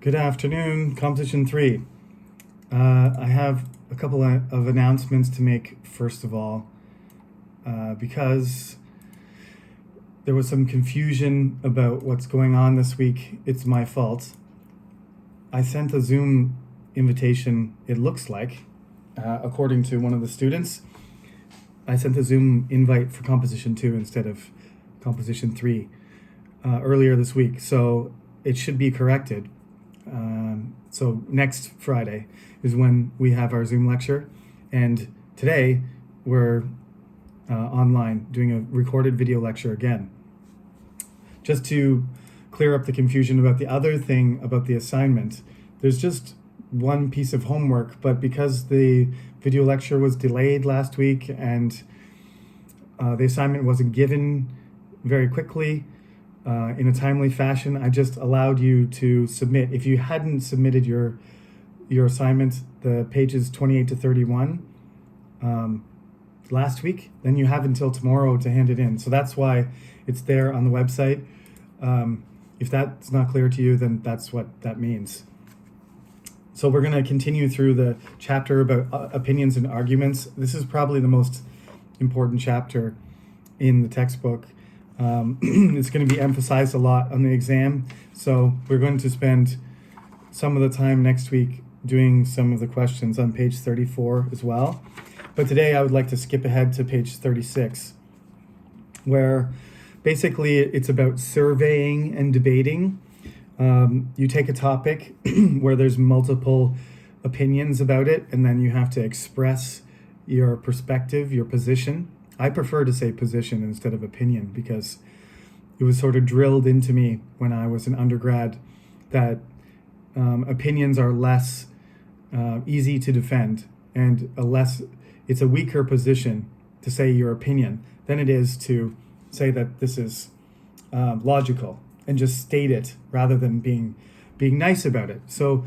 Good afternoon, Composition 3. I have a couple of announcements to make, first of all, because there was some confusion about what's going on this week. It's my fault. I sent a Zoom invitation, it looks like, according to one of the students. I sent a Zoom invite for Composition 2 instead of Composition 3 earlier this week, so it should be corrected. So next Friday is when we have our Zoom lecture, and today we're online doing a recorded video lecture again. Just to clear up the confusion about the other thing about the assignment, there's just one piece of homework, but because the video lecture was delayed last week and the assignment wasn't given very quickly, in a timely fashion, I just allowed you to submit. If you hadn't submitted your assignment, the pages 28 to 31 last week, then you have until tomorrow to hand it in. So that's why it's there on the website. If that's not clear to you, then that's what that means. So we're going to continue through the chapter about opinions and arguments. This is probably the most important chapter in the textbook. It's going to be emphasized a lot on the exam, so we're going to spend some of the time next week doing some of the questions on page 34 as well. But today I would like to skip ahead to page 36, where basically it's about surveying and debating. You take a topic where there's multiple opinions about it, and then you have to express your perspective, your position. I prefer to say position instead of opinion because it was sort of drilled into me when I was an undergrad that opinions are less easy to defend, and it's a weaker position to say your opinion than it is to say that this is logical and just state it rather than being nice about it. So,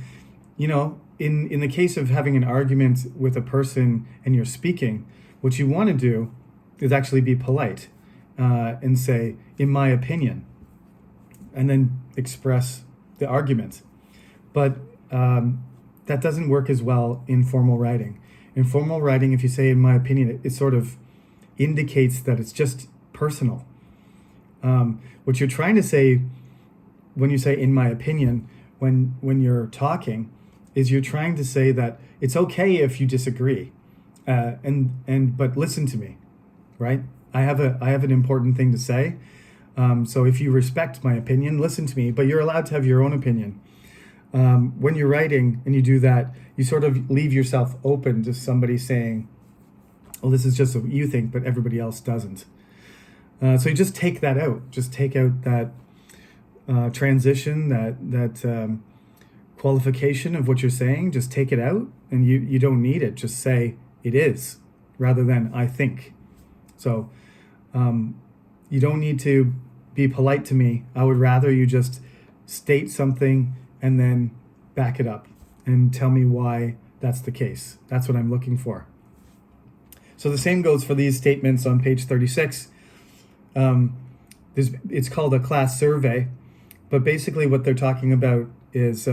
in the case of having an argument with a person and you're speaking, what you want to do is actually be polite and say, in my opinion, and then express the argument. But that doesn't work as well in formal writing. In formal writing, if you say, in my opinion, it sort of indicates that it's just personal. What you're trying to say when you say, in my opinion, when you're talking, is you're trying to say that it's okay if you disagree, but listen to me. Right? I have an important thing to say. So if you respect my opinion, listen to me, but you're allowed to have your own opinion. When you're writing and you do that, you sort of leave yourself open to somebody saying, well, this is just what you think, but everybody else doesn't. So you just take that out. Just take out that transition, that qualification of what you're saying. Just take it out, and you don't need it. Just say it is, rather than I think. So you don't need to be polite to me. I would rather you just state something and then back it up and tell me why that's the case. That's what I'm looking for. So the same goes for these statements on page 36. It's called a class survey, but basically what they're talking about is,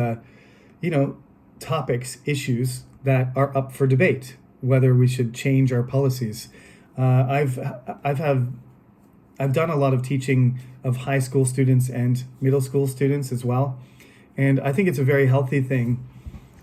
topics, issues that are up for debate, whether we should change our policies. I've done a lot of teaching of high school students and middle school students as well, and I think it's a very healthy thing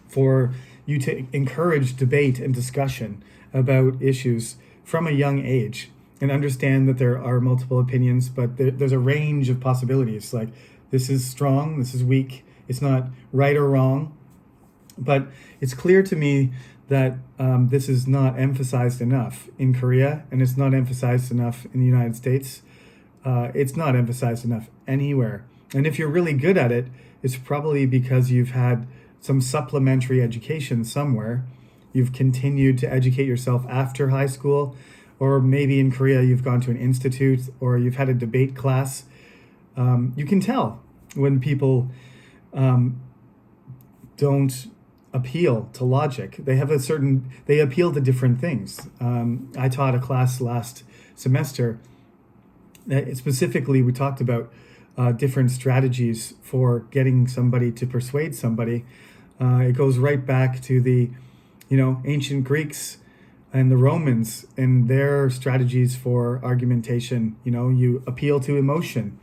for you to encourage debate and discussion about issues from a young age and understand that there are multiple opinions, but there's a range of possibilities. Like, this is strong, this is weak, it's not right or wrong, but it's clear to me that this is not emphasized enough in Korea, and it's not emphasized enough in the United States. It's not emphasized enough anywhere. And if you're really good at it, it's probably because you've had some supplementary education somewhere. You've continued to educate yourself after high school, or maybe in Korea you've gone to an institute, or you've had a debate class. You can tell when people don't appeal to logic. They appeal to different things. I taught a class last semester that specifically we talked about different strategies for getting somebody to persuade somebody. It goes right back to the, ancient Greeks and the Romans and their strategies for argumentation. You appeal to emotion,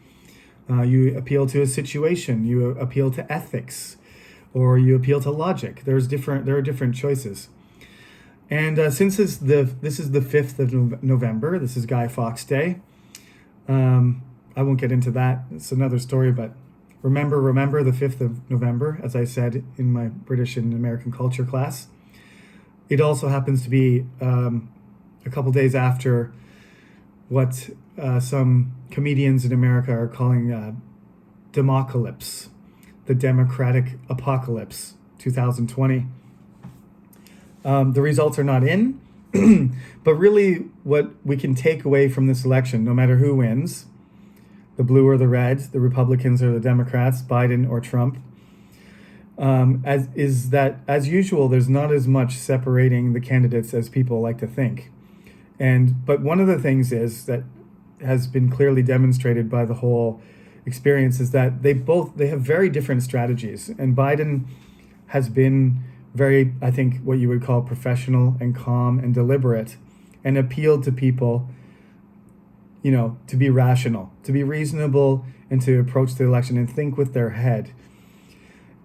you appeal to a situation, you appeal to ethics, or you appeal to logic. There are different choices. And since this is the 5th of November, this is Guy Fawkes Day. I won't get into that. It's another story, but remember the 5th of November, as I said in my British and American culture class. It also happens to be a couple days after what some comedians in America are calling Democalypse, the Democratic Apocalypse, 2020. The results are not in, but really what we can take away from this election, no matter who wins, the blue or the red, the Republicans or the Democrats, Biden or Trump, as usual, there's not as much separating the candidates as people like to think. But one of the things is that has been clearly demonstrated by the whole experience is that they have very different strategies. And Biden has been very, I think, what you would call professional and calm and deliberate, and appealed to people, to be rational, to be reasonable, and to approach the election and think with their head.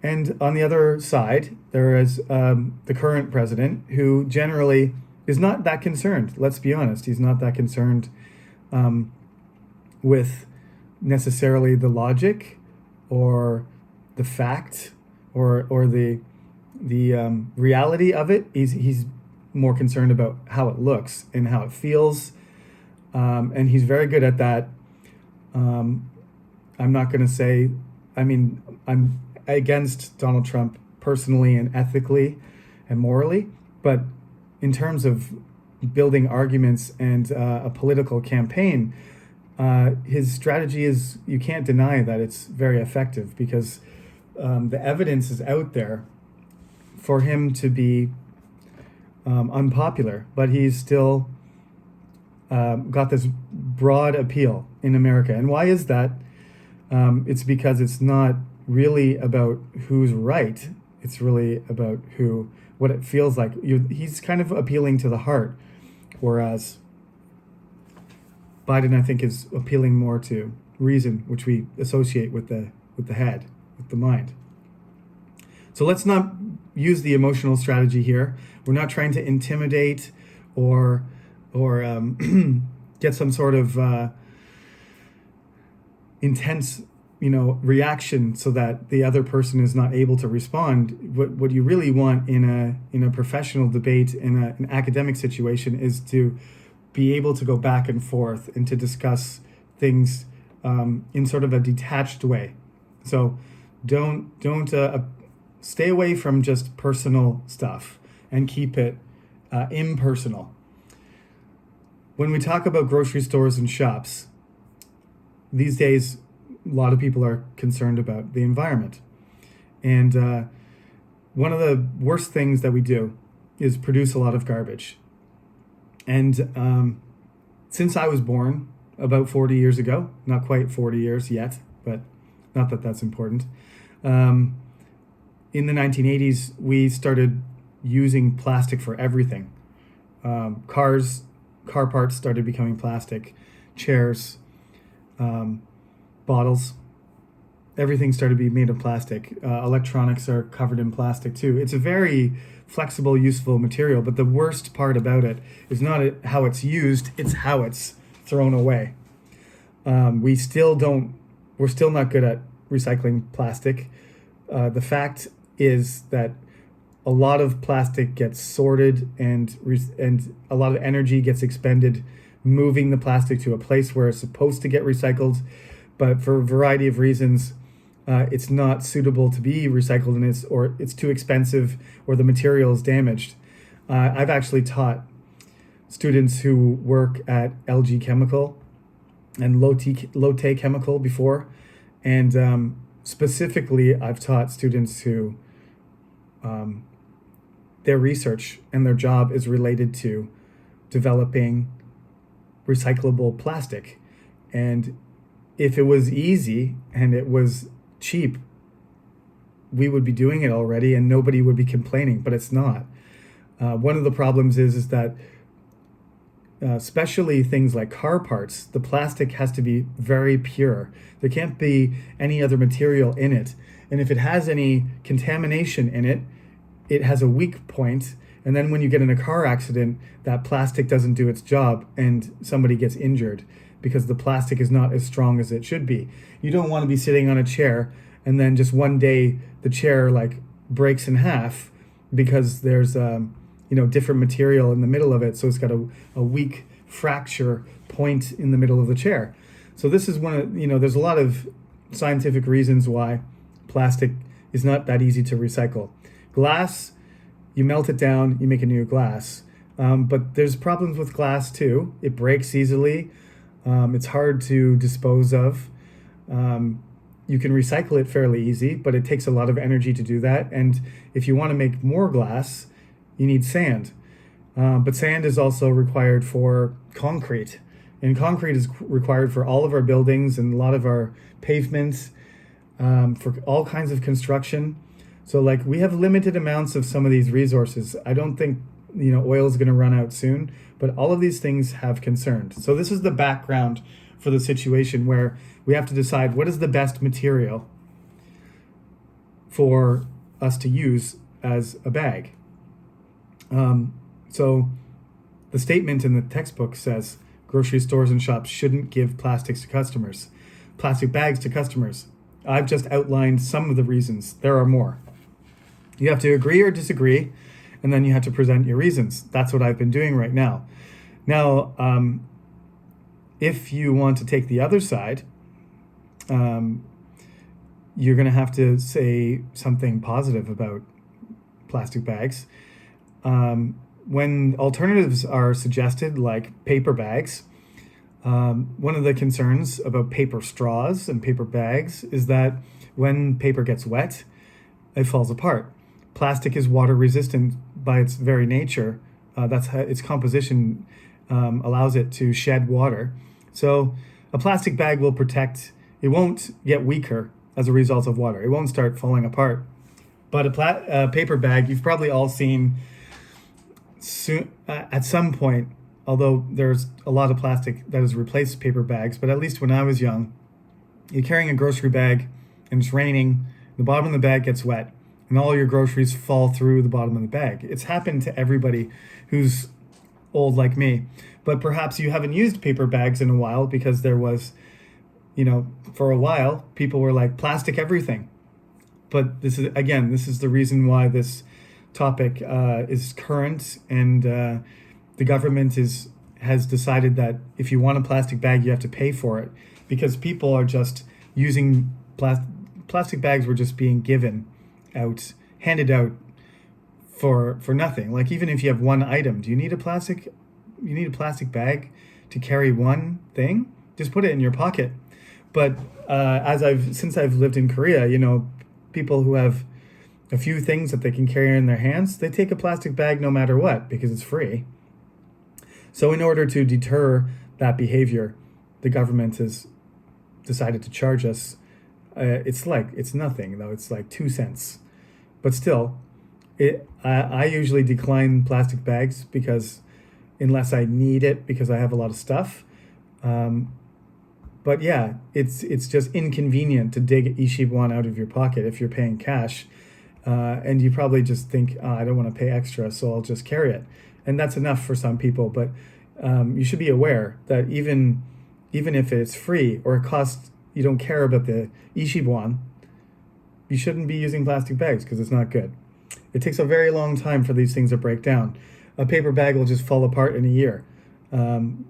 And on the other side, there is the current president, who generally is not that concerned. Let's be honest, he's not that concerned with necessarily the logic or the fact or the reality of it. He's more concerned about how it looks and how it feels, and he's very good at that. I'm not going to say, I'm against Donald Trump personally and ethically and morally, but in terms of building arguments and a political campaign, his strategy is, you can't deny that it's very effective, because the evidence is out there for him to be unpopular, but he's still got this broad appeal in America. And why is that? It's because it's not really about who's right. It's really about what it feels like. He's kind of appealing to the heart, whereas Biden, I think, is appealing more to reason, which we associate with the head, with the mind. So let's not use the emotional strategy here. We're not trying to intimidate or get some sort of intense reaction so that the other person is not able to respond. What you really want in a professional debate, in an academic situation, is to be able to go back and forth and to discuss things in sort of a detached way. So don't stay away from just personal stuff and keep it impersonal. When we talk about grocery stores and shops, these days, a lot of people are concerned about the environment. And one of the worst things that we do is produce a lot of garbage. And since I was born about 40 years ago, not quite 40 years yet, but not that that's important, in the 1980s, we started using plastic for everything. Car parts started becoming plastic, chairs, bottles, everything started to be made of plastic. Electronics are covered in plastic too. It's a very flexible, useful material, but the worst part about it is not how it's used, it's how it's thrown away. We're still not good at recycling plastic. The fact is that a lot of plastic gets sorted and a lot of energy gets expended moving the plastic to a place where it's supposed to get recycled, but for a variety of reasons, it's not suitable to be recycled, and it's too expensive, or the material is damaged. I've actually taught students who work at LG Chemical and Lotte Chemical before, and specifically, I've taught students who their research and their job is related to developing recyclable plastic. And if it was easy and it was cheap, we would be doing it already and nobody would be complaining, but it's not. One of the problems is that especially things like car parts, the plastic has to be very pure. There can't be any other material in it. And if it has any contamination in it, it has a weak point. And then when you get in a car accident, that plastic doesn't do its job and somebody gets injured because the plastic is not as strong as it should be. You don't want to be sitting on a chair and then just one day the chair like breaks in half because there's different material in the middle of it, so it's got a weak fracture point in the middle of the chair. So this is one of, there's a lot of scientific reasons why plastic is not that easy to recycle. Glass, you melt it down, you make a new glass. But there's problems with glass too. It breaks easily. It's hard to dispose of. You can recycle it fairly easy, but it takes a lot of energy to do that. And if you want to make more glass, you need sand. But sand is also required for concrete. And concrete is required for all of our buildings and a lot of our pavements, for all kinds of construction. So like we have limited amounts of some of these resources. I don't think, oil is going to run out soon, but all of these things have concerns. So this is the background for the situation where we have to decide what is the best material for us to use as a bag. So the statement in the textbook says grocery stores and shops shouldn't give plastic bags to customers. I've just outlined some of the reasons. There are more. You have to agree or disagree, and then you have to present your reasons. That's what I've been doing right now. Now, if you want to take the other side, you're going to have to say something positive about plastic bags. When alternatives are suggested, like paper bags, one of the concerns about paper straws and paper bags is that when paper gets wet, it falls apart. Plastic is water resistant by its very nature. That's how its composition allows it to shed water. So a plastic bag will protect, it won't get weaker as a result of water. It won't start falling apart. But a paper bag, you've probably all seen at some point, although there's a lot of plastic that has replaced paper bags, but at least when I was young, you're carrying a grocery bag and it's raining, the bottom of the bag gets wet, and all your groceries fall through the bottom of the bag. It's happened to everybody who's old like me. But perhaps you haven't used paper bags in a while because there was, for a while, people were like, plastic everything. But this is the reason why this topic is current, and the government has decided that if you want a plastic bag, you have to pay for it, because people are just using plastic bags were just being handed out for nothing. Like even if you have one item, do you need a plastic bag to carry one thing? Just put it in your pocket. But since I've lived in Korea, people who have a few things that they can carry in their hands, they take a plastic bag no matter what because it's free. So in order to deter that behavior, the government has decided to charge us. It's nothing though. It's like 2 cents, but still, I usually decline plastic bags because unless I need it because I have a lot of stuff. But yeah, it's just inconvenient to dig Ishibwan out of your pocket if you're paying cash. And you probably just think, I don't want to pay extra, so I'll just carry it. And that's enough for some people. But you should be aware that even if it's free or it costs, you don't care about the Ishibwan, you shouldn't be using plastic bags because it's not good. It takes a very long time for these things to break down. A paper bag will just fall apart in a year. And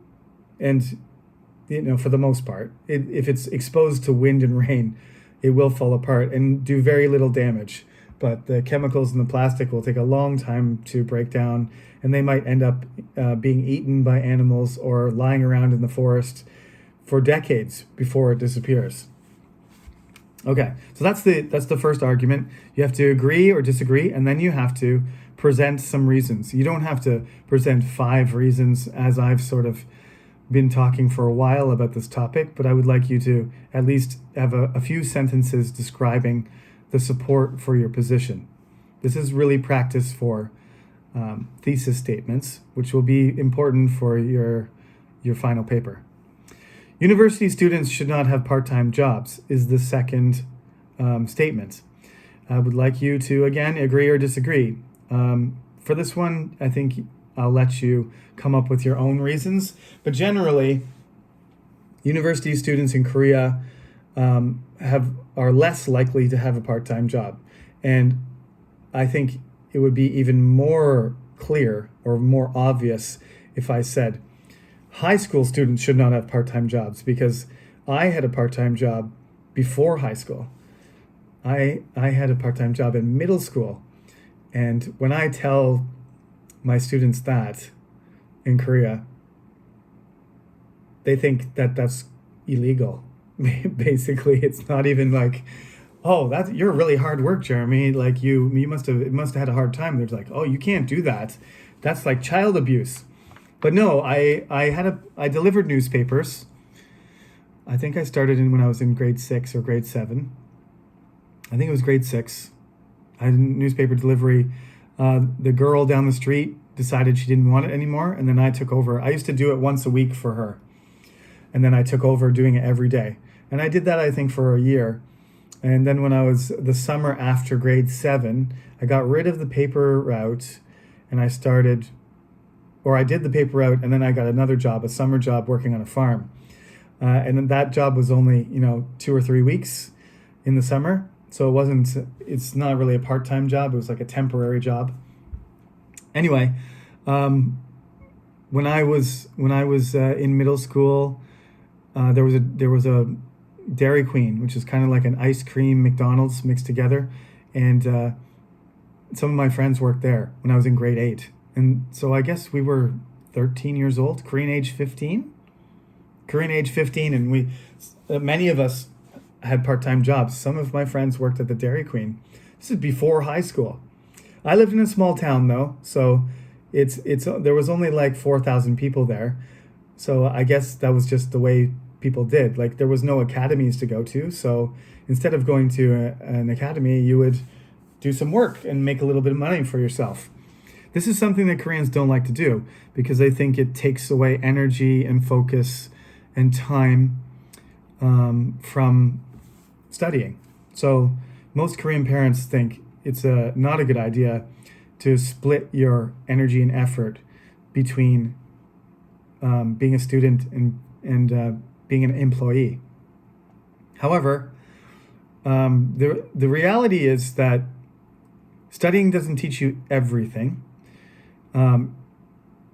for the most part, if it's exposed to wind and rain, it will fall apart and do very little damage. But the chemicals in the plastic will take a long time to break down, and they might end up being eaten by animals or lying around in the forest for decades before it disappears. Okay, so that's the first argument. You have to agree or disagree, and then you have to present some reasons. You don't have to present 5 reasons as I've sort of been talking for a while about this topic, but I would like you to at least have a few sentences describing the support for your position. This is really practice for thesis statements, which will be important for your final paper. University students should not have part-time jobs is the second statement. I would like you to, again, agree or disagree. For this one, I think I'll let you come up with your own reasons. But generally, university students in Korea are less likely to have a part-time job. And I think it would be even more clear or more obvious if I said high school students should not have part-time jobs, because I had a part-time job before high school. I had a part-time job in middle school. And when I tell my students that in Korea, they think that that's illegal. Basically, it's not even like, oh, you're really hard work, Jeremy. Like you must have had a hard time. They're like, oh, you can't do that. That's like child abuse. But no, I delivered newspapers. I think I started when I was in grade 6 or grade 7. I think it was grade 6. I had newspaper delivery. The girl down the street decided she didn't want it anymore, and then I took over. I used to do it once a week for her, and then I took over doing it every day. And I did that, I think, for a year. And then when I was the summer after grade 7, I got rid of the paper route, and I did the paper route, and then I got another job, a summer job working on a farm. And then that job was only, 2 or 3 weeks in the summer. So it's not really a part-time job. It was like a temporary job. Anyway, when I was in middle school, there was a Dairy Queen, which is kind of like an ice cream McDonald's mixed together. And some of my friends worked there when I was in grade 8. And so I guess we were 13 years old, Korean age 15. And many of us had part-time jobs. Some of my friends worked at the Dairy Queen. This is before high school. I lived in a small town though, so there was only like 4,000 people there. So I guess that was just the way people did. Like there was no academies to go to. So instead of going to an academy, you would do some work and make a little bit of money for yourself. This is something that Koreans don't like to do because they think it takes away energy and focus and time from studying. So most Korean parents think it's not a good idea to split your energy and effort between being a student and being an employee. However, the reality is that studying doesn't teach you everything.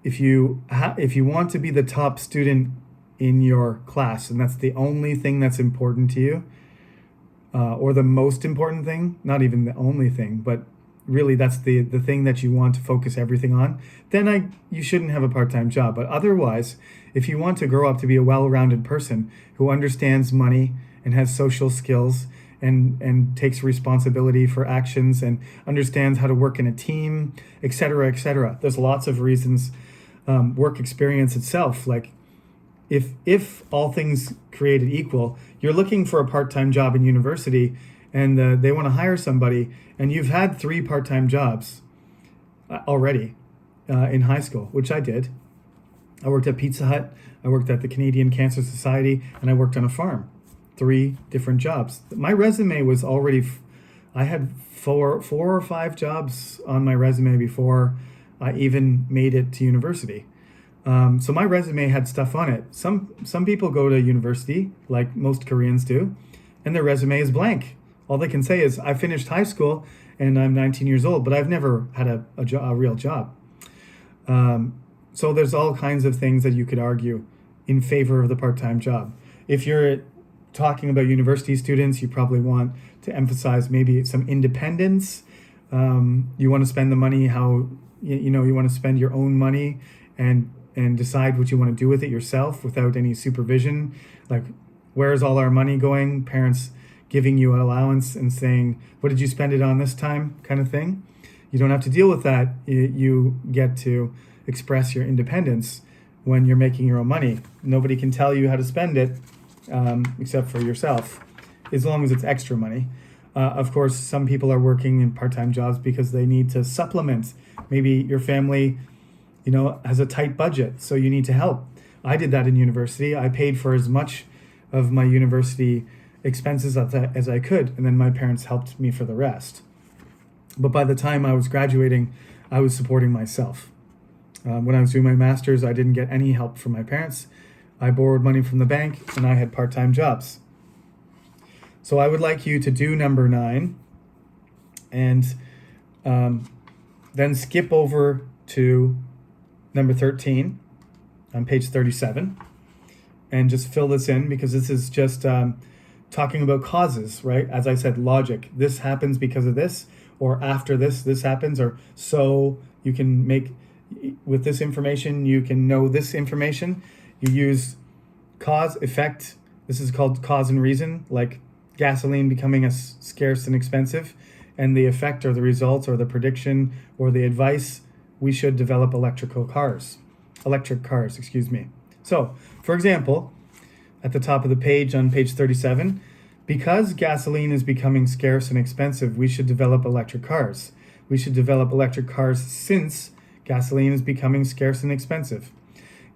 If you want to be the top student in your class, and that's the only thing that's important to you, or the most important thing, not even the only thing, but really that's the thing that you want to focus everything on, then you shouldn't have a part-time job. But otherwise, if you want to grow up to be a well-rounded person who understands money and has social skills and takes responsibility for actions and understands how to work in a team, etc., there's lots of reasons. Work experience itself, like if all things created equal, you're looking for a part-time job in university and they want to hire somebody, and you've had 3 part-time jobs already in high school, which I did. I worked at Pizza Hut, I worked at the Canadian Cancer Society, and I worked on a farm. 3 different jobs. My resume was already, I had 4 or 5 jobs on my resume before I even made it to university. So my resume had stuff on it. Some people go to university, like most Koreans do, and their resume is blank. All they can say is, I finished high school and I'm 19 years old, but I've never had a real job. So there's all kinds of things that you could argue in favor of the part-time job. If you're talking about university students, you probably want to emphasize maybe some independence. You want to spend the money how, you want to spend your own money and decide what you want to do with it yourself without any supervision. Like, where's all our money going? Parents giving you an allowance and saying, what did you spend it on this time, kind of thing. You don't have to deal with that. You get to express your independence when you're making your own money. Nobody can tell you how to spend it except for yourself, as long as it's extra money. Of course, some people are working in part-time jobs because they need to supplement. Maybe your family, has a tight budget, so you need to help. I did that in university. I paid for as much of my university expenses as I could, and then my parents helped me for the rest. But by the time I was graduating, I was supporting myself. When I was doing my master's, I didn't get any help from my parents. I borrowed money from the bank, and I had part-time jobs. So I would like you to do number 9, and then skip over to number 13 on page 37, and just fill this in, because this is just talking about causes, right? As I said, logic. This happens because of this, or after this happens, or so you can make, with this information, you can know this information. You use cause, effect. This is called cause and reason, like gasoline becoming scarce and expensive, and the effect or the result or the prediction or the advice: we should develop electric cars. So, for example, at the top of the page on page 37, because gasoline is becoming scarce and expensive, we should develop electric cars. We should develop electric cars since gasoline is becoming scarce and expensive.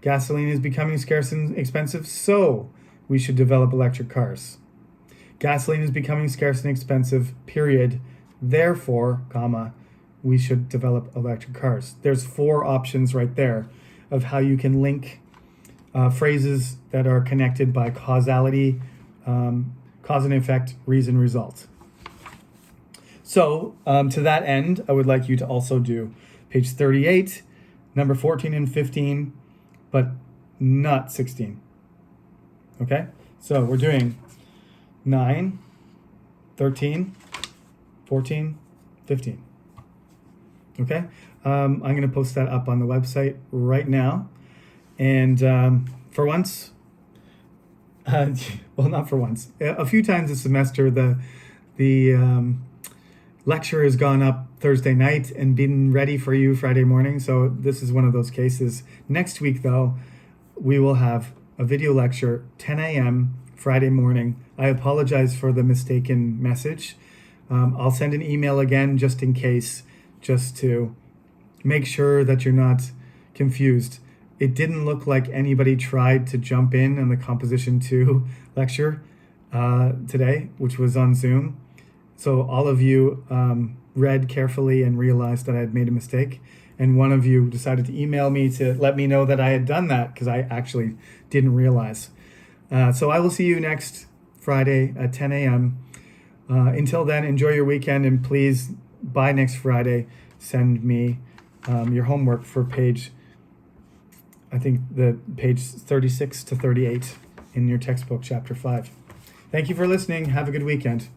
Gasoline is becoming scarce and expensive, so we should develop electric cars. Gasoline is becoming scarce and expensive, period. Therefore, we should develop electric cars. There's 4 options right there of how you can link phrases that are connected by causality, cause and effect, reason, result. So to that end, I would like you to also do page 38, number 14 and 15, but not 16. Okay? So we're doing 9, 13, 14, 15. Okay? I'm going to post that up on the website right now. And for once, well, not for once, a few times this semester, the lecture has gone up Thursday night and been ready for you Friday morning. So this is one of those cases. Next week, though, we will have a video lecture, 10 a.m. Friday morning. I apologize for the mistaken message. I'll send an email again just in case, just to make sure that you're not confused. It didn't look like anybody tried to jump in on the Composition 2 lecture today, which was on Zoom. So all of you read carefully and realized that I had made a mistake. And one of you decided to email me to let me know that I had done that, because I actually didn't realize. So I will see you next Friday at 10 a.m. Until then, enjoy your weekend, and please, by next Friday, send me your homework for page 36 to 38 in your textbook, chapter 5. Thank you for listening. Have a good weekend.